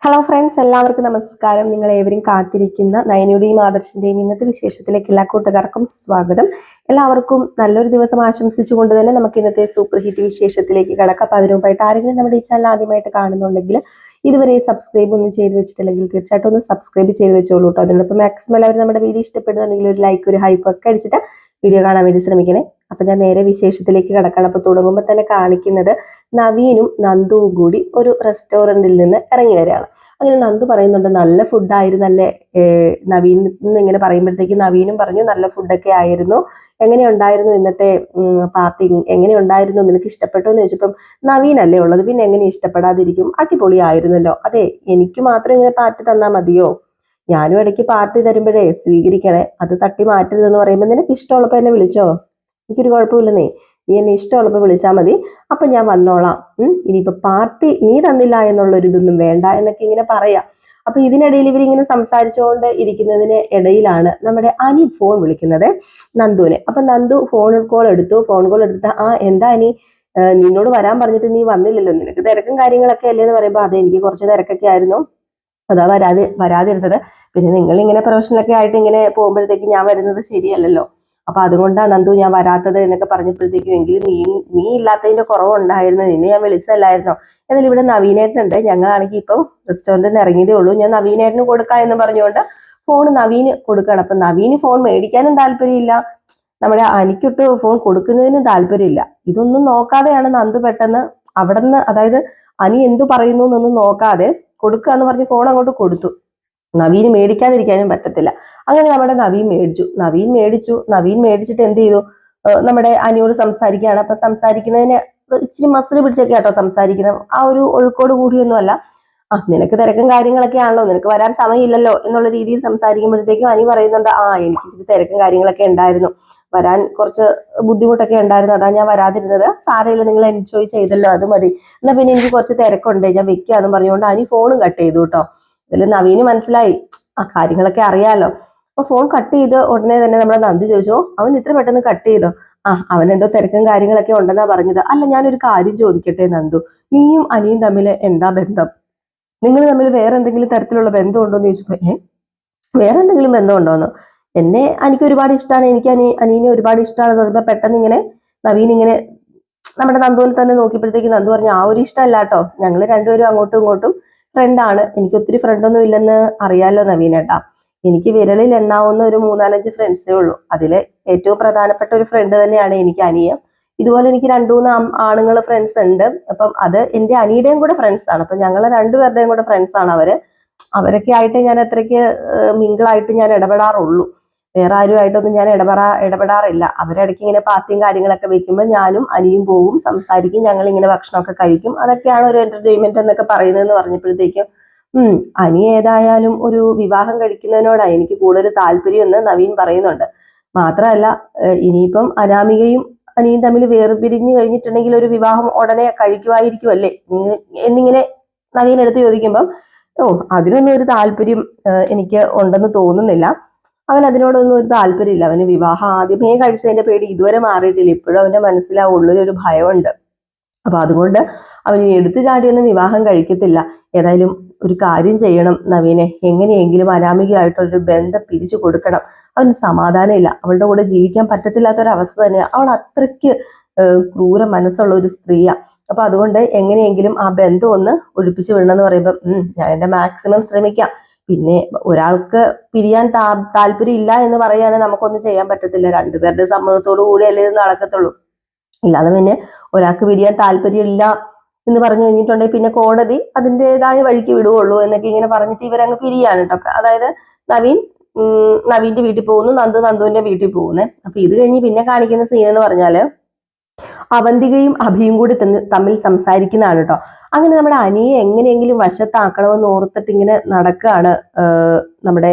Hello friends, എല്ലാവർക്കും നമസ്കാരം. നിങ്ങൾ ഏവരും കാത്തിരിക്കുന്ന നയനയുടെയും ആദർശിന്റെയും ഇന്നത്തെ വിശേഷത്തിലേക്ക് എല്ലാ കൂട്ടുകാർക്കും സ്വാഗതം. എല്ലാവർക്കും നല്ലൊരു ദിവസം ആശംസിച്ചുകൊണ്ട് തന്നെ നമുക്ക് ഇന്നത്തെ സൂപ്പർ ഹിറ്റ് വിശേഷത്തിലേക്ക് കടക്കാം. അപ്പൊ അതിനുമുമ്പായിട്ട് ആരെങ്കിലും നമ്മുടെ ഈ ചാനൽ ആദ്യമായിട്ട് കാണുന്നുണ്ടെങ്കിൽ ഇതുവരെ സബ്സ്ക്രൈബ് ഒന്നും ചെയ്ത് വെച്ചിട്ടില്ലെങ്കിൽ തീർച്ചയായിട്ടും ഒന്ന് സബ്സ്ക്രൈബ് ചെയ്ത് വെച്ചോളൂ കേട്ടോ. അതിനൊപ്പം മാക്സിമം എല്ലാവരും നമ്മുടെ വീഡിയോ ഇഷ്ടപ്പെടുന്നുണ്ടെങ്കിൽ ഒരു ലൈക്ക്, ഒരു ഹൈപ്പ് ഒക്കെ അടിച്ചിട്ട് വീഡിയോ കാണാൻ വേണ്ടി ശ്രമിക്കണേ. അപ്പൊ ഞാൻ നേരെ വിശേഷത്തിലേക്ക് കടക്കണം. അപ്പൊ തുടങ്ങുമ്പോൾ തന്നെ കാണിക്കുന്നത് നവീനും നന്ദുവും കൂടി ഒരു റെസ്റ്റോറന്റിൽ നിന്ന് ഇറങ്ങി വരികയാണ്. അങ്ങനെ നന്ദു പറയുന്നുണ്ട്, നല്ല ഫുഡായിരുന്നല്ലേ. നവീൻ ഇങ്ങനെ പറയുമ്പോഴത്തേക്ക് നവീനും പറഞ്ഞു, നല്ല ഫുഡൊക്കെ ആയിരുന്നു. എങ്ങനെയുണ്ടായിരുന്നു ഇന്നത്തെ പാർട്ടി, എങ്ങനെയുണ്ടായിരുന്നു, നിനക്ക് ഇഷ്ടപ്പെട്ടോ എന്ന് ചോദിച്ചപ്പം നവീനല്ലേ ഉള്ളത്, പിന്നെ എങ്ങനെ ഇഷ്ടപ്പെടാതിരിക്കും, അടിപൊളിയായിരുന്നല്ലോ. അതെ, എനിക്ക് മാത്രം ഇങ്ങനെ പാർട്ടി തന്നാ മതിയോ? ഞാനും ഇടയ്ക്ക് പാർട്ടി തരുമ്പോഴേ സ്വീകരിക്കണേ, അത് തട്ടി മാറ്റരുതെന്ന് പറയുമ്പോൾ നിനക്ക് ഇഷ്ടമുള്ളപ്പോ എന്നെ വിളിച്ചോ, എനിക്കൊരു കുഴപ്പമില്ലെന്നേ, നീ എന്നെ ഇഷ്ടമുള്ളപ്പോൾ വിളിച്ചാൽ മതി, അപ്പൊ ഞാൻ വന്നോളാം. ഇനിയിപ്പോ പാർട്ടി നീ തന്നില്ല എന്നുള്ളൊരു ഇതൊന്നും വേണ്ട എന്നൊക്കെ ഇങ്ങനെ പറയാം. അപ്പൊ ഇതിനിടയിൽ ഇവരിങ്ങനെ സംസാരിച്ചുകൊണ്ട് ഇരിക്കുന്നതിന് ഇടയിലാണ് നമ്മുടെ അനി ഫോൺ വിളിക്കുന്നത് നന്ദുവിനെ. അപ്പൊ നന്ദു ഫോൺ കോൾ എടുത്തു. എന്താ അനി, നിന്നോട് വരാൻ പറഞ്ഞിട്ട് നീ വന്നില്ലല്ലോ, നിനക്ക് തിരക്കും കാര്യങ്ങളൊക്കെ അല്ലേ എന്ന് പറയുമ്പോൾ അതെ, എനിക്ക് കുറച്ച് തിരക്കൊക്കെ ആയിരുന്നു, അതാ വരാതിരുന്നത്. പിന്നെ നിങ്ങൾ ഇങ്ങനെ പ്രൊഫഷണലൊക്കെ ആയിട്ട് ഇങ്ങനെ പോകുമ്പോഴത്തേക്ക് ഞാൻ വരുന്നത് ശരിയല്ലല്ലോ, അപ്പൊ അതുകൊണ്ടാണ് നന്ദു ഞാൻ വരാത്തത് എന്നൊക്കെ പറഞ്ഞപ്പോഴത്തേക്കും, എങ്കിലും നീ ഇല്ലാത്തതിന്റെ കുറവുണ്ടായിരുന്നു, നിന്നെ ഞാൻ വിളിച്ചതല്ലായിരുന്നോ. എന്നാലും ഇവിടെ നവീനേട്ടനുണ്ട്, ഞങ്ങളാണെങ്കിൽ ഇപ്പം റെസ്റ്റോറന്റിൽ നിന്ന് ഇറങ്ങിയതേ ഉള്ളൂ, ഞാൻ നവീനേട്ടന് കൊടുക്കാം എന്ന് പറഞ്ഞുകൊണ്ട് ഫോൺ നവീന് കൊടുക്കുകയാണ്. അപ്പൊ നവീന് ഫോൺ മേടിക്കാനും താല്പര്യമില്ല, നമ്മുടെ അനിക്കൊട്ട് ഫോൺ കൊടുക്കുന്നതിനും താല്പര്യമില്ല. ഇതൊന്നും നോക്കാതെയാണ് നന്ദു പെട്ടെന്ന് അവിടെ നിന്ന്, അതായത് അനി എന്തു പറയുന്നു എന്നൊന്നും നോക്കാതെ കൊടുക്കുക എന്ന് പറഞ്ഞ് ഫോൺ അങ്ങോട്ട് കൊടുത്തു. നവീന് മേടിക്കാതിരിക്കാനും പറ്റത്തില്ല. അങ്ങനെ നമ്മുടെ നവീൻ മേടിച്ചിട്ട് എന്ത് ചെയ്തു, നമ്മുടെ അനിയോട് സംസാരിക്കുകയാണ്. അപ്പൊ സംസാരിക്കുന്നതിന് ഇച്ചിരി മസിൽ പിടിച്ചൊക്കെ ആട്ടോ സംസാരിക്കുന്നത്, ആ ഒരു ഒഴുക്കോട് കൂടിയൊന്നും അല്ല. നിനക്ക് തിരക്കും കാര്യങ്ങളൊക്കെ ആണല്ലോ, നിനക്ക് വരാൻ സമയമില്ലല്ലോ എന്നുള്ള രീതിയിൽ സംസാരിക്കുമ്പോഴത്തേക്കും അനി പറയുന്നുണ്ട്, എനിക്ക് ഇച്ചിരി തിരക്കും കാര്യങ്ങളൊക്കെ ഉണ്ടായിരുന്നു, വരാൻ കുറച്ച് ബുദ്ധിമുട്ടൊക്കെ ഉണ്ടായിരുന്നു, അതാ ഞാൻ വരാതിരുന്നത്. സാരമില്ല, നിങ്ങൾ എൻജോയ് ചെയ്തല്ലോ, അത് മതി. എന്നാ പിന്നെ എനിക്ക് കുറച്ച് തിരക്കുണ്ട്, ഞാൻ വെക്കാന്ന് പറഞ്ഞുകൊണ്ട് അനി ഫോണും കട്ട് ചെയ്തു കേട്ടോ. ഇതിൽ നവീന് മനസ്സിലായി, കാര്യങ്ങളൊക്കെ അറിയാലോ. അപ്പൊ ഫോൺ കട്ട് ചെയ്ത് ഉടനെ തന്നെ നമ്മുടെ നന്ദു ചോദിച്ചു, അവൻ ഇത്ര പെട്ടെന്ന് കട്ട് ചെയ്തോ? അവൻ എന്തോ തിരക്കും കാര്യങ്ങളൊക്കെ ഉണ്ടെന്നാ പറഞ്ഞത്. അല്ല, ഞാനൊരു കാര്യം ചോദിക്കട്ടെ നന്ദു, നീയും അനിയും തമ്മിൽ എന്താ ബന്ധം? നിങ്ങൾ തമ്മിൽ വേറെ എന്തെങ്കിലും തരത്തിലുള്ള ബന്ധം ഉണ്ടോ എന്ന് ചോദിച്ചപ്പോ, വേറെ എന്തെങ്കിലും ബന്ധം ഉണ്ടോന്നോ? എന്നെ എനിക്ക് ഒരുപാട് ഇഷ്ടമാണ്, എനിക്ക് അനീനെ ഒരുപാട് ഇഷ്ടമാണെന്ന് പറഞ്ഞപ്പോ പെട്ടെന്ന് ഇങ്ങനെ നവീൻ ഇങ്ങനെ നമ്മുടെ നന്ദുവിനെ തന്നെ നോക്കിയപ്പോഴത്തേക്ക് നന്ദു പറഞ്ഞു, ആ ഒരു ഇഷ്ടമല്ല കേട്ടോ, ഞങ്ങൾ രണ്ടുപേരും അങ്ങോട്ടും ഇങ്ങോട്ടും ഫ്രണ്ടാണ്, എനിക്ക് ഒത്തിരി ഫ്രണ്ടൊന്നും ഇല്ലെന്ന് അറിയാലോ നവീനേട്ടാ. എനിക്ക് വിരലിൽ എണ്ണാവുന്ന ഒരു 3-4 ഫ്രണ്ട്സേ ഉള്ളൂ, അതിലെ ഏറ്റവും പ്രധാനപ്പെട്ട ഒരു ഫ്രണ്ട് തന്നെയാണ് എനിക്ക് അനിയ. ഇതുപോലെ എനിക്ക് 2-3 ആണുങ്ങൾ ഫ്രണ്ട്സ് ഉണ്ട്. അപ്പം അത് എന്റെ അനിയുടെയും കൂടെ ഫ്രണ്ട്സ് ആണ്. അപ്പൊ ഞങ്ങൾ രണ്ടുപേരുടെയും കൂടെ ഫ്രണ്ട്സ് ആണ് അവരൊക്കെ ആയിട്ട് ഞാൻ അത്രയ്ക്ക് മിങ്കിളായിട്ട് ഞാൻ ഇടപെടാറുള്ളൂ. വേറെ ആരുമായിട്ടൊന്നും ഞാൻ ഇടപെടാറില്ല. അവരിടയ്ക്ക് ഇങ്ങനെ പാർട്ടിയും കാര്യങ്ങളൊക്കെ വെക്കുമ്പോൾ ഞാനും അനിയും പോവും, സംസാരിക്കും, ഞങ്ങൾ ഇങ്ങനെ ഭക്ഷണമൊക്കെ കഴിക്കും, അതൊക്കെയാണ് ഒരു എന്റർടൈൻമെന്റ് എന്നൊക്കെ പറയുന്നതെന്ന് പറഞ്ഞപ്പോഴത്തേക്കും അനി ഏതായാലും ഒരു വിവാഹം കഴിക്കുന്നതിനോടാണ് എനിക്ക് കൂടുതൽ താല്പര്യം എന്ന് നവീൻ പറയുന്നുണ്ട്. മാത്രമല്ല, ഇനിയിപ്പം അനാമികയും അനിയും തമ്മിൽ വേർപിരിഞ്ഞു കഴിഞ്ഞിട്ടുണ്ടെങ്കിൽ ഒരു വിവാഹം ഉടനെ കഴിക്കുമായിരിക്കുമല്ലേ എന്നിങ്ങനെ നവീൻ എടുത്ത് ചോദിക്കുമ്പം, അതിനൊന്നും ഒരു താല്പര്യം എനിക്ക് ഉണ്ടെന്ന് തോന്നുന്നില്ല. അവൻ അതിനോടൊന്നും ഒരു താല്പര്യമില്ല. അവന് വിവാഹം ആദ്യമേ കഴിച്ചതിന്റെ പേടി ഇതുവരെ മാറിയിട്ടില്ല. ഇപ്പോഴും അവന്റെ മനസ്സിൽ ആ ഉള്ളിലൊരു ഭയമുണ്ട്. അപ്പൊ അതുകൊണ്ട് അവൻ എടുത്തു ചാടിയൊന്നും വിവാഹം കഴിക്കത്തില്ല. ഏതായാലും ഒരു കാര്യം ചെയ്യണം നവീനെ, എങ്ങനെയെങ്കിലും അനാമികയായിട്ടൊരു ബന്ധം പിരിച്ചു കൊടുക്കണം. അവന് സമാധാനമില്ല, അവളുടെ കൂടെ ജീവിക്കാൻ പറ്റത്തില്ലാത്തൊരവസ്ഥ തന്നെയാണ്. അവൾ അത്രയ്ക്ക് ക്രൂര മനസ്സുള്ള ഒരു സ്ത്രീയാ. അപ്പൊ അതുകൊണ്ട് എങ്ങനെയെങ്കിലും ആ ബന്ധം ഒന്ന് ഒഴിപ്പിച്ചു വിടണമെന്ന് പറയുമ്പോൾ ഞാൻ എന്റെ മാക്സിമം ശ്രമിക്കാം. പിന്നെ ഒരാൾക്ക് പിരിയാൻ താല്പര്യം ഇല്ല എന്ന് പറയുകയാണെങ്കിൽ നമുക്കൊന്നും ചെയ്യാൻ പറ്റത്തില്ല. രണ്ടുപേരുടെ സമ്മതത്തോടു കൂടി അല്ലേ ഇത് നടക്കത്തുള്ളൂ. ഇല്ലാതെ പിന്നെ ഒരാൾക്ക് പിരിയാൻ താല്പര്യമില്ല എന്ന് പറഞ്ഞു കഴിഞ്ഞിട്ടുണ്ടെങ്കിൽ പിന്നെ കോടതി അതിൻ്റെതായ വഴിക്ക് വിടുകയുള്ളൂ എന്നൊക്കെ ഇങ്ങനെ പറഞ്ഞിട്ട് ഇവരങ്ങ് പിരിയാണ് കേട്ടോ. അതായത് നവീന്റെ വീട്ടിൽ പോകുന്നു, നന്ദുവിന്റെ വീട്ടിൽ പോകുന്നേ. അപ്പൊ ഇത് കഴിഞ്ഞ് പിന്നെ കാണിക്കുന്ന സീൻ എന്ന് പറഞ്ഞാല് അവന്തികയും അഭിയും കൂടി തമ്മിൽ സംസാരിക്കുന്നതാണ് കേട്ടോ. അങ്ങനെ നമ്മുടെ അനിയെ എങ്ങനെയെങ്കിലും വശത്താക്കണമെന്ന് ഓർത്തിട്ട് ഇങ്ങനെ നടക്കുകയാണ് നമ്മുടെ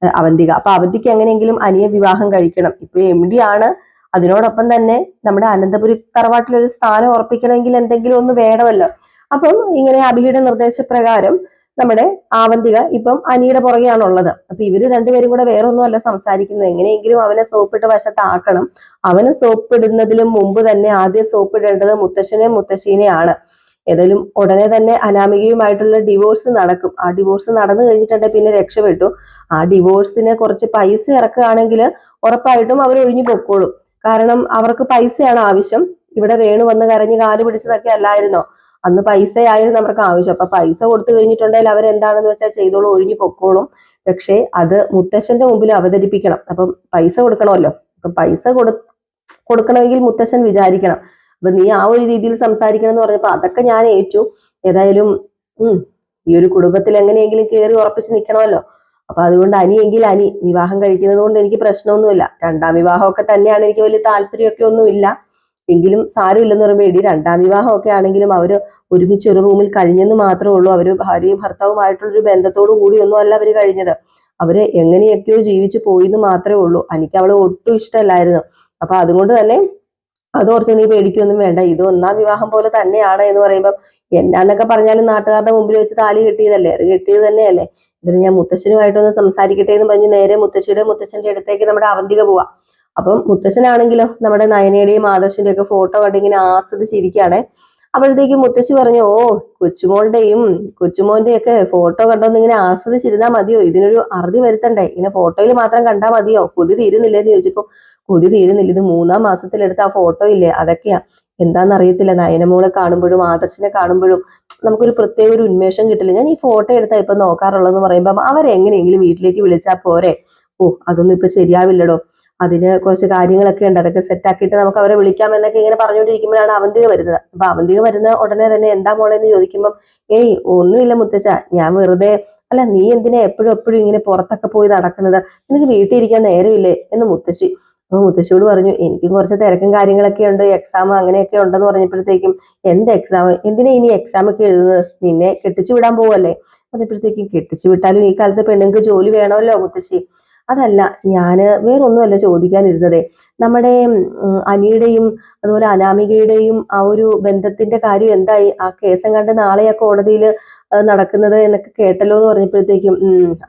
അവന്തിക. അപ്പൊ അവന്തിക്ക് എങ്ങനെയെങ്കിലും അനിയെ വിവാഹം കഴിക്കണം. ഇപ്പൊ MD ആണ്, അതിനോടൊപ്പം തന്നെ നമ്മുടെ അനന്തപുരി തറവാട്ടിലൊരു സ്ഥാനം ഉറപ്പിക്കണമെങ്കിൽ എന്തെങ്കിലും ഒന്ന് വേണമല്ലോ. അപ്പം ഇങ്ങനെ അഭിയുടെ നിർദ്ദേശപ്രകാരം നമ്മുടെ ആവന്തിക ഇപ്പം അനിയുടെ പുറകെയാണുള്ളത്. അപ്പൊ ഇവര് രണ്ടുപേരും കൂടെ വേറെ ഒന്നുമല്ല സംസാരിക്കുന്നത്, എങ്ങനെയെങ്കിലും അവനെ സോപ്പിട്ട് വശത്താക്കണം. അവന് സോപ്പിടുന്നതിലും മുമ്പ് തന്നെ ആദ്യം സോപ്പിടേണ്ടത് മുത്തശ്ശനെയും മുത്തശ്ശീനെയാണ്. ഏതായാലും ഉടനെ തന്നെ അനാമികയുമായിട്ടുള്ള ഡിവോഴ്സ് നടക്കും. ആ ഡിവോഴ്സ് നടന്നു കഴിഞ്ഞിട്ടുണ്ടെങ്കിൽ പിന്നെ രക്ഷപ്പെട്ടു. ആ ഡിവോഴ്സിന് കുറച്ച് പൈസ ഇറക്കുകയാണെങ്കിൽ ഉറപ്പായിട്ടും അവർ ഒഴിഞ്ഞു പൊക്കോളും. കാരണം അവർക്ക് പൈസയാണ് ആവശ്യം. ഇവിടെ വേണു വന്ന് കരഞ്ഞ് കാല് പിടിച്ചതൊക്കെ അല്ലായിരുന്നോ, അന്ന് പൈസയായിരുന്നു അവർക്ക് ആവശ്യം. അപ്പൊ പൈസ കൊടുത്തു കഴിഞ്ഞിട്ടുണ്ടെങ്കിൽ അവരെന്താണെന്ന് വെച്ചാൽ ചെയ്തോളും, ഒഴിഞ്ഞു പൊക്കോളും. പക്ഷെ അത് മുത്തശ്ശന്റെ മുമ്പിൽ അവതരിപ്പിക്കണം. അപ്പം പൈസ കൊടുക്കണമല്ലോ. അപ്പൊ പൈസ കൊടുക്കണമെങ്കിൽ മുത്തശ്ശൻ വിചാരിക്കണം. അപ്പൊ നീ ആ ഒരു രീതിയിൽ സംസാരിക്കണം എന്ന് പറഞ്ഞപ്പോ അതൊക്കെ ഞാൻ ഏറ്റു. ഏതായാലും ഈ ഒരു കുടുംബത്തിൽ എങ്ങനെയെങ്കിലും കയറി ഉറപ്പിച്ച് നിൽക്കണമല്ലോ. അപ്പൊ അതുകൊണ്ട് അനിയെങ്കിൽ അനി വിവാഹം കഴിക്കുന്നത് കൊണ്ട് എനിക്ക് പ്രശ്നമൊന്നുമില്ല. രണ്ടാം വിവാഹമൊക്കെ തന്നെയാണ് എനിക്ക് വലിയ താല്പര്യമൊക്കെ ഒന്നുമില്ല. എങ്കിലും സാരമില്ലെന്ന് പറയുമ്പോൾ എടി, രണ്ടാം വിവാഹമൊക്കെ ആണെങ്കിലും അവര് ഒരുമിച്ച് ഒരു റൂമിൽ കഴിഞ്ഞെന്ന് മാത്രമേ ഉള്ളൂ. അവര് ഭാര്യയും ഭർത്താവുമായിട്ടുള്ളൊരു ബന്ധത്തോടു കൂടിയൊന്നും അല്ല അവര് കഴിഞ്ഞത്. അവര് എങ്ങനെയൊക്കെയോ ജീവിച്ചു പോയി എന്ന് മാത്രമേ ഉള്ളൂ. എനിക്ക് അവളെ ഒട്ടും ഇഷ്ടമല്ലായിരുന്നു. അപ്പൊ അതുകൊണ്ട് തന്നെ അതോർത്ത് നീ പേടിക്കൊന്നും വേണ്ട. ഇത് ഒന്നാം വിവാഹം പോലെ തന്നെയാണ് എന്ന് പറയുമ്പോൾ എന്നാന്നൊക്കെ പറഞ്ഞാലും നാട്ടുകാരുടെ മുമ്പിൽ വെച്ച് താലി കെട്ടിയതല്ലേ, അത് കെട്ടിയത് തന്നെയല്ലേ. ഇതിന് ഞാൻ മുത്തശ്ശനുമായിട്ടൊന്ന് സംസാരിക്കട്ടെ എന്ന് പറഞ്ഞ് നേരെ മുത്തശ്ശന്റെ അടുത്തേക്ക് നമ്മുടെ അവന്തിക പോവാ. അപ്പം മുത്തശ്ശനാണെങ്കിലോ നമ്മുടെ നയനയുടെയും ആദർശിന്റെയും ഒക്കെ ഫോട്ടോ കണ്ടിങ്ങനെ ആസ്വദിച്ചിരിക്കുകയാണ്. അപ്പോഴത്തേക്കും മുത്തശ്ശി പറഞ്ഞു, ഓ കൊച്ചുമോന്റെയും ഒക്കെ ഫോട്ടോ കണ്ടോന്ന് ഇങ്ങനെ ആസ്വദിച്ചിരുന്നാ മതിയോ, ഇതിനൊരു അറുതി വരുത്തണ്ടേ, ഇങ്ങനെ ഫോട്ടോയിൽ മാത്രം കണ്ടാൽ മതിയോ, കൊതി തീരുന്നില്ലെന്ന് ചോദിച്ചപ്പോ കൊതി തീരുന്നില്ല, ഇത് 3-ാം മാസത്തിലെടുത്ത ആ ഫോട്ടോ ഇല്ലേ അതൊക്കെയാ. എന്താണെന്നറിയത്തില്ല, നയനമോളെ കാണുമ്പോഴും ആദർശിനെ കാണുമ്പോഴും നമുക്കൊരു പ്രത്യേക ഒരു ഉന്മേഷം കിട്ടില്ല. ഞാൻ ഈ ഫോട്ടോ എടുത്താൽ ഇപ്പൊ നോക്കാറുള്ളതെന്ന് പറയുമ്പോൾ അവരെങ്ങനെയെങ്കിലും വീട്ടിലേക്ക് വിളിച്ചാൽ പോരെ. ഓ അതൊന്നും ഇപ്പൊ ശരിയാവില്ലടോ, അതിന് കുറച്ച് കാര്യങ്ങളൊക്കെ ഉണ്ട്, അതൊക്കെ സെറ്റാക്കിയിട്ട് നമുക്ക് അവരെ വിളിക്കാമെന്നൊക്കെ ഇങ്ങനെ പറഞ്ഞുകൊണ്ടിരിക്കുമ്പോഴാണ് അവന്തിക വരുന്നത്. അപ്പൊ അവന്തിക വരുന്ന ഉടനെ തന്നെ എന്താ മോളെ എന്ന് ചോദിക്കുമ്പോൾ, ഏയ് ഒന്നുമില്ല മുത്തശ്ശ, ഞാൻ വെറുതെ. അല്ല നീ എന്തിനാ എപ്പോഴും ഇങ്ങനെ പുറത്തൊക്കെ പോയി നടക്കുന്നത്, നിനക്ക് വീട്ടിൽ ഇരിക്കാൻ നേരമില്ലേ എന്ന് മുത്തശ്ശി. അപ്പൊ മുത്തശ്ശിയോട് പറഞ്ഞു, എനിക്കും കുറച്ച് തിരക്കും കാര്യങ്ങളൊക്കെ ഉണ്ട്, എക്സാം അങ്ങനെയൊക്കെ ഉണ്ടെന്ന് പറഞ്ഞപ്പോഴത്തേക്കും, എന്ത് എക്സാം, എന്തിനാ ഇനി എക്സാം ഒക്കെ എഴുതുന്നത്, നിന്നെ കെട്ടിച്ചു വിടാൻ പോവല്ലേ പറഞ്ഞപ്പോഴത്തേക്കും, കെട്ടിച്ചു വിട്ടാലും ഈ കാലത്ത് പെണ്ണുങ്ങൾക്ക് ജോലി വേണമല്ലോ മുത്തശ്ശി. അതല്ല, ഞാന് വേറൊന്നുമല്ല ചോദിക്കാനിരുന്നതേ, നമ്മുടെ അനിയുടെയും അതുപോലെ അനാമികയുടെയും ആ ഒരു ബന്ധത്തിന്റെ കാര്യം എന്തായി, ആ കേസം കണ്ട് നാളെ ആ കോടതിയിൽ നടക്കുന്നത് എന്നൊക്കെ കേട്ടല്ലോ എന്ന് പറഞ്ഞപ്പോഴത്തേക്കും,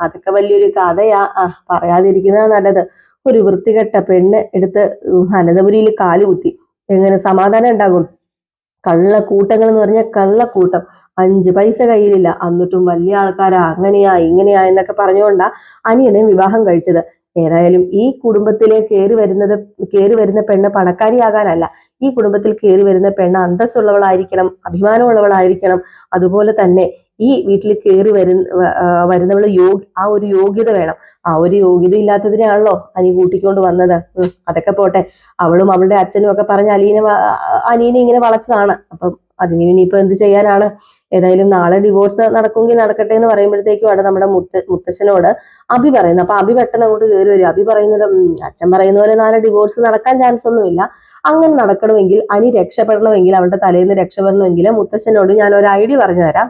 അതൊക്കെ വലിയൊരു കഥയാ, പറയാതിരിക്കുന്നതാ നല്ലത്. ഒരു വൃത്തികെട്ട പെണ്ണ് എടുത്ത് അനന്തപുരിയിൽ കാലുകുത്തി, എങ്ങനെ സമാധാനം ഉണ്ടാകും? കള്ളക്കൂട്ടങ്ങൾ എന്ന് പറഞ്ഞാൽ കള്ളക്കൂട്ടം, 5 പൈസ കയ്യിലില്ല, എന്നിട്ടും വലിയ ആൾക്കാരാ, അങ്ങനെയാ ഇങ്ങനെയാ എന്നൊക്കെ പറഞ്ഞുകൊണ്ടാ അനിയനെ വിവാഹം കഴിച്ചത്. ഏതായാലും ഈ കുടുംബത്തിലെ കയറി വരുന്ന പെണ്ണ് പണക്കാരിയാകാനല്ല, ഈ കുടുംബത്തിൽ കയറി വരുന്ന പെണ്ണ് അന്തസ്സുള്ളവളായിരിക്കണം, അഭിമാനമുള്ളവളായിരിക്കണം. അതുപോലെ തന്നെ ഈ വീട്ടിൽ കയറി വരുന്നവള് ആ ഒരു യോഗ്യത വേണം. ആ ഒരു യോഗ്യത ഇല്ലാത്തതിനാണല്ലോ അനി കൂട്ടിക്കൊണ്ട് വന്നത്. അതൊക്കെ പോട്ടെ, അവളും അവളുടെ അച്ഛനും ഒക്കെ പറഞ്ഞ അനിയനെ ഇങ്ങനെ വളച്ചതാണ്. അപ്പം അതിന് ഇനിയിപ്പോ എന്ത് ചെയ്യാനാണ്. ഏതായാലും നാളെ ഡിവോഴ്സ് നടക്കുമെങ്കിൽ നടക്കട്ടെ എന്ന് പറയുമ്പോഴത്തേക്കും അവിടെ നമ്മുടെ മുത്തശ്ശനോട് അഭി പറയുന്നത്. അപ്പൊ അഭി പെട്ടെന്ന് അങ്ങോട്ട് കയറി വരും. അഭി പറയുന്നത്, അച്ഛൻ പറയുന്ന പോലെ നാളെ ഡിവോഴ്സ് നടക്കാൻ ചാൻസ് ഒന്നുമില്ല. അങ്ങനെ നടക്കണമെങ്കിൽ, അനി രക്ഷപ്പെടണമെങ്കിൽ, അവളുടെ തലേന്ന് രക്ഷപ്പെടണമെങ്കിൽ മുത്തശ്ശനോട് ഞാൻ ഒരു ഐഡിയ പറഞ്ഞു തരാം.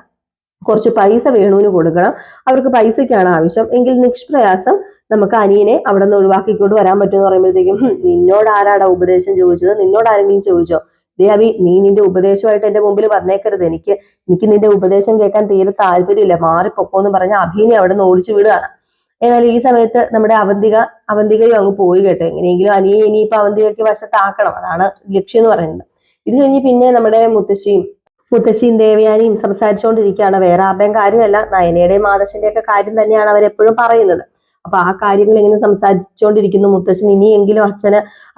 കുറച്ച് പൈസ വേണുവിന് കൊടുക്കണം, അവർക്ക് പൈസയ്ക്കാണ് ആവശ്യം എങ്കിൽ നിഷ്പ്രയാസം നമുക്ക് അനിയനെ അവിടെ നിന്ന് ഒഴിവാക്കിക്കൊണ്ട് വരാൻ പറ്റുമെന്ന് പറയുമ്പോഴത്തേക്കും, നിന്നോട് ആരാടാ ഉപദേശം ചോദിച്ചത്, നിന്നോട് ആരെങ്കിലും ചോദിച്ചോ? ദേ അഭി, നീ നിന്റെ ഉപദേശമായിട്ട് എന്റെ മുമ്പിൽ വന്നേക്കരുത്, എനിക്ക് നിന്റെ ഉപദേശം കേൾക്കാൻ തീരെ താല്പര്യമില്ല, മാറിപ്പൊക്കോന്ന് പറഞ്ഞ അഭിനെ അവിടെ നിന്ന് ഓടിച്ചു വിടുകയാണ്. ഏതായാലും ഈ സമയത്ത് നമ്മുടെ അവന്തികയും അങ്ങ് പോയി കേട്ടോ. എങ്ങനെയെങ്കിലും അനിയെ ഇനിയിപ്പോ അവന്തികയ്ക്ക് വശത്താക്കണം, അതാണ് ലക്ഷ്യം എന്ന് പറയുന്നത്. ഇത് കഴിഞ്ഞ് പിന്നെ നമ്മുടെ മുത്തശ്ശിയും ദേവയാനിയും സംസാരിച്ചുകൊണ്ടിരിക്കുകയാണ്. വേറെ ആരുടെയും കാര്യമല്ല, നയനയുടെയും ആദർശിന്റെയും ഒക്കെ കാര്യം തന്നെയാണ് അവരെപ്പോഴും പറയുന്നത്. അപ്പൊ ആ കാര്യങ്ങൾ ഇങ്ങനെ സംസാരിച്ചുകൊണ്ടിരിക്കുന്നു. മുത്തശ്ശൻ ഇനിയെങ്കിലും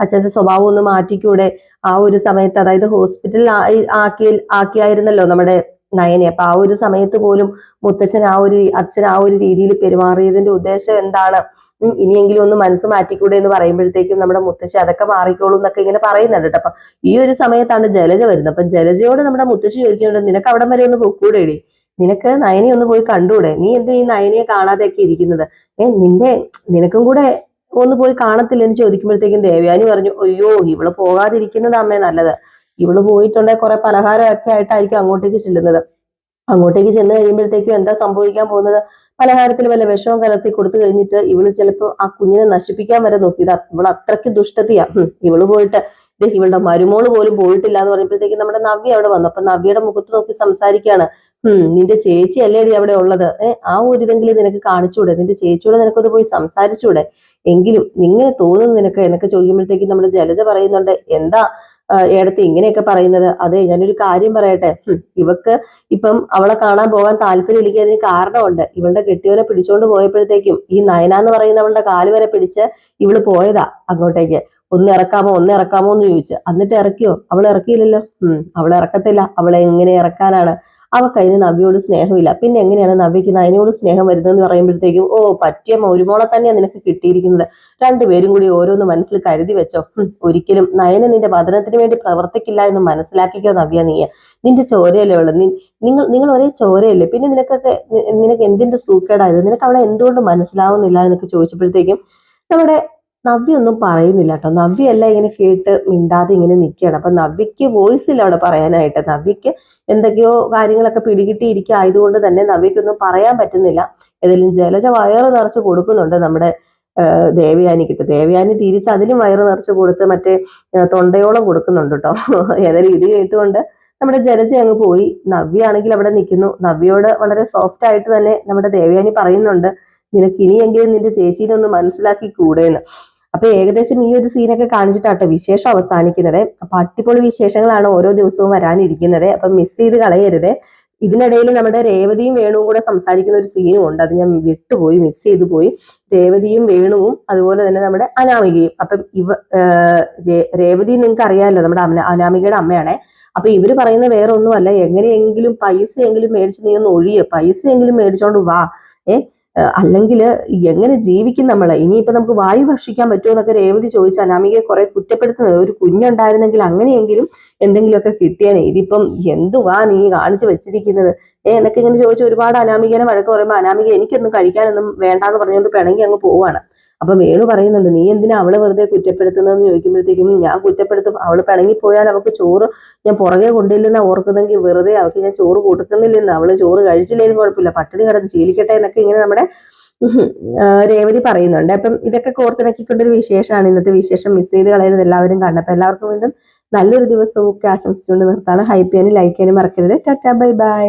അച്ഛന്റെ സ്വഭാവം ഒന്ന് മാറ്റിക്കൂടെ, ആ ഒരു സമയത്ത്, അതായത് ഹോസ്പിറ്റലിൽ ആക്കിയായിരുന്നല്ലോ നമ്മുടെ നയനെ. അപ്പൊ ആ ഒരു സമയത്ത് പോലും അച്ഛൻ ആ ഒരു രീതിയിൽ പെരുമാറിയതിന്റെ ഉദ്ദേശം എന്താണ്, ഇനിയെങ്കിലും ഒന്ന് മനസ്സ് മാറ്റിക്കൂടെ എന്ന് പറയുമ്പോഴത്തേക്കും നമ്മുടെ മുത്തശ്ശി അതൊക്കെ മാറിക്കോളൂ എന്നൊക്കെ ഇങ്ങനെ പറയുന്നുണ്ട് കേട്ടോ. അപ്പൊ ഈ ഒരു സമയത്താണ് ജലജ വരുന്നത്. അപ്പൊ ജലജയോട് നമ്മുടെ മുത്തശ്ശി ചോദിക്കുന്നുണ്ട്, നിനക്ക് അവിടം വരെ ഒന്ന് പൊക്കൂടേടി, നിനക്ക് നയനെ ഒന്ന് പോയി കണ്ടൂടെ, നീ എന്ത് ഈ നയനയെ കാണാതെയൊക്കെ ഇരിക്കുന്നത്, നിനക്കും കൂടെ ഒന്ന് പോയി കാണത്തില്ലെന്ന് ചോദിക്കുമ്പോഴത്തേക്കും ദേവയാനി പറഞ്ഞു, അയ്യോ ഇവള് പോകാതിരിക്കുന്നത് അമ്മേ നല്ലത്, ഇവള് പോയിട്ടുണ്ടെങ്കിൽ കുറെ പലഹാരമൊക്കെ ആയിട്ടായിരിക്കും അങ്ങോട്ടേക്ക് ചെല്ലുന്നത്. അങ്ങോട്ടേക്ക് ചെന്ന് കഴിയുമ്പോഴത്തേക്കും എന്താ സംഭവിക്കാൻ പോകുന്നത്, പലഹാരത്തിൽ വല്ല വിഷവും കലർത്തി കൊടുത്തു കഴിഞ്ഞിട്ട് ഇവള് ചിലപ്പോൾ ആ കുഞ്ഞിനെ നശിപ്പിക്കാൻ വരെ നോക്കിയത്. ഇവള് അത്രയ്ക്ക് ദുഷ്ടതയാ. ഇവള് പോയിട്ട് ഇവളുടെ മരുമോള് പോലും പോയിട്ടില്ല എന്ന് പറഞ്ഞപ്പോഴത്തേക്കും നമ്മുടെ നവ്യ അവിടെ വന്നു. അപ്പൊ നവ്യയുടെ മുഖത്ത് നോക്കി സംസാരിക്കുകയാണ്, നിന്റെ ചേച്ചി അല്ലേടി അവിടെ ഉള്ളത്, ആ ഒരു ഇതെങ്കിലും നിനക്ക് കാണിച്ചൂടെ, നിന്റെ ചേച്ചിയോട് നിനക്കൊന്ന് പോയി സംസാരിച്ചൂടെ, എങ്കിലും ഇങ്ങനെ തോന്നുന്നു നിനക്ക് എന്നൊക്കെ ചോദിക്കുമ്പോഴത്തേക്കും നമ്മുടെ ജലജ പറയുന്നുണ്ട്, എന്താ ഏടത്തി ഇങ്ങനെയൊക്കെ പറയുന്നത്? അതെ, ഞാനൊരു കാര്യം പറയട്ടെ, ഇവക്ക് ഇപ്പം അവളെ കാണാൻ പോകാൻ താല്പര്യമില്ലെങ്കിൽ അതിന് കാരണമുണ്ട്. ഇവളുടെ കെട്ടിയവനെ പിടിച്ചോണ്ട് പോയപ്പോഴത്തേക്കും ഈ നയന എന്ന് പറയുന്നവളുടെ കാല് വരെ പിടിച്ച് ഇവള് പോയതാ അങ്ങോട്ടേക്ക്. ഒന്ന് ഇറക്കാമോ എന്ന് ചോദിച്ചു. എന്നിട്ട് ഇറക്കിയോ? അവൾ ഇറക്കിയില്ലല്ലോ. അവൾ ഇറക്കത്തില്ല. അവളെ എങ്ങനെ ഇറക്കാനാണ്? അവൾക്ക് അതിന് നവ്യോട് സ്നേഹമില്ല. പിന്നെ എങ്ങനെയാണ് നവ്യക്ക് നയനോട് സ്നേഹം വരുന്നതെന്ന് പറയുമ്പോഴത്തേക്കും, ഓ പറ്റിയ ഒരുമോളെ തന്നെയാണ് നിനക്ക് കിട്ടിയിരിക്കുന്നത്, രണ്ടുപേരും കൂടി ഓരോന്ന് മനസ്സിൽ കരുതി വെച്ചോ. ഒരിക്കലും നയന നിന്റെ വദനത്തിന് വേണ്ടി പ്രവർത്തിക്കില്ല എന്ന് മനസ്സിലാക്കിക്കോ നവ്യ. നിന്റെ ചോരയല്ലേ ഉള്ളത്, നിങ്ങൾ ഒരേ ചോരയല്ലേ, പിന്നെ നിനക്ക് എന്തിന്റെ സൂക്കേടായത്? നിനക്ക് അവളെ എന്തുകൊണ്ട് മനസ്സിലാവുന്നില്ല എന്നൊക്കെ ചോദിച്ചപ്പോഴത്തേക്കും നമ്മുടെ നവ്യ ഒന്നും പറയുന്നില്ല കേട്ടോ. നവ്യയല്ല ഇങ്ങനെ കേട്ട് മിണ്ടാതെ ഇങ്ങനെ നിൽക്കുകയാണ്. അപ്പൊ നവ്യക്ക് വോയിസ് ഇല്ല അവിടെ പറയാനായിട്ട്. നവ്യക്ക് എന്തൊക്കെയോ കാര്യങ്ങളൊക്കെ പിടികിട്ടിയിരിക്കുക ആയതുകൊണ്ട് തന്നെ നവ്യക്കൊന്നും പറയാൻ പറ്റുന്നില്ല. ഏതായാലും ജലജ വയറ് നിറച്ച് കൊടുക്കുന്നുണ്ട് നമ്മുടെ ദേവയാനിക്കിട്ട്. ദേവയാനി തിരിച്ച് അതിലും വയറ് നിറച്ച് കൊടുത്ത് മറ്റേ തൊണ്ടയോളം കൊടുക്കുന്നുണ്ട് കേട്ടോ. ഏതായാലും ഇത് കേട്ടുകൊണ്ട് നമ്മുടെ ജലജ അങ്ങ് പോയി. നവ്യ ആണെങ്കിൽ അവിടെ നിൽക്കുന്നു. നവ്യയോട് വളരെ സോഫ്റ്റ് ആയിട്ട് തന്നെ നമ്മുടെ ദേവയാനി പറയുന്നുണ്ട്, നിനക്ക് ഇനിയെങ്കിലും നിന്റെ ചേച്ചീനെ ഒന്ന് മനസ്സിലാക്കി കൂടെയെന്ന്. അപ്പൊ ഏകദേശം ഈ ഒരു സീനൊക്കെ കാണിച്ചിട്ടാട്ടോ വിശേഷം അവസാനിക്കുന്നത്. അപ്പൊ അടിപൊളി വിശേഷങ്ങളാണ് ഓരോ ദിവസവും വരാനിരിക്കുന്നത്. അപ്പൊ മിസ് ചെയ്ത് കളയരുത്. ഇതിനിടയിൽ നമ്മുടെ രേവതിയും വേണുവും കൂടെ സംസാരിക്കുന്ന ഒരു സീനും ഉണ്ട്. അത് ഞാൻ വിട്ടുപോയി, മിസ് ചെയ്തു പോയി. രേവതിയും വേണുവും അതുപോലെ തന്നെ നമ്മുടെ അനാമികയും. അപ്പം രേവതി നിങ്ങൾക്ക് അറിയാമല്ലോ, നമ്മുടെ അനാമികയുടെ അമ്മയാണേ. അപ്പൊ ഇവര് പറയുന്ന വേറെ ഒന്നുമല്ല, എങ്ങനെയെങ്കിലും പൈസയെങ്കിലും മേടിച്ച് നീ ഒന്ന് ഒഴിയെ, പൈസയെങ്കിലും മേടിച്ചോണ്ട് വാ, അല്ലെങ്കിൽ എങ്ങനെ ജീവിക്കും നമ്മള്? ഇനിയിപ്പോ നമുക്ക് വായു ഭക്ഷിക്കാൻ പറ്റുമോ എന്നൊക്കെ രേവതി ചോദിച്ച അനാമികയെ കുറെ കുറ്റപ്പെടുത്തുന്നത്. ഒരു കുഞ്ഞുണ്ടായിരുന്നെങ്കിൽ അങ്ങനെയെങ്കിലും എന്തെങ്കിലുമൊക്കെ കിട്ടിയേനെ. ഇതിപ്പം എന്തുവാ നീ കാണിച്ചു വെച്ചിരിക്കുന്നത് എന്നൊക്കെ ഇങ്ങനെ ചോദിച്ച് ഒരുപാട് അനാമികനെ വഴക്ക് പറയുമ്പോൾ അനാമിക എനിക്കൊന്നും കഴിക്കാനൊന്നും വേണ്ടാന്ന് പറഞ്ഞുകൊണ്ട് പിണങ്ങി അങ്ങ് പോവാണ്. അപ്പൊ വേണു പറയുന്നുണ്ട്, നീ എന്തിനാ അവളെ വെറുതെ കുറ്റപ്പെടുത്തുന്നതെന്ന് ചോദിക്കുമ്പോഴത്തേക്കും, ഞാൻ കുറ്റപ്പെടുത്തും, അവള് പിണങ്ങിപ്പോയാൽ അവൾക്ക് ചോറ് ഞാൻ പുറകെ കൊണ്ടില്ലെന്നാ ഓർക്കുന്നെങ്കിൽ വെറുതെ അവൾക്ക് ഞാൻ ചോറ് കൊടുക്കുന്നില്ലെന്ന്, അവള് ചോറ് കഴിച്ചില്ലേലും കുഴപ്പമില്ല, പട്ടിണി കിടന്ന് ശീലിക്കട്ടെ എന്നൊക്കെ ഇങ്ങനെ നമ്മുടെ രേവതി പറയുന്നുണ്ട്. അപ്പം ഇതൊക്കെ കോർത്തിണക്കിക്കൊണ്ടൊരു വിശേഷമാണ് ഇന്നത്തെ വിശേഷം. മിസ് ചെയ്ത് കളയരുത് എല്ലാവരും കാണണം. അപ്പൊ എല്ലാവർക്കും വീണ്ടും നല്ലൊരു ദിവസവും ഒക്കെ ആശംസിച്ചുകൊണ്ട് നിർത്താണ്. ഹൈപ്പ് ചെയ്യാനും ലൈക്ക് ചെയ്യാനും മറക്കരുത്. Tata, bye bye.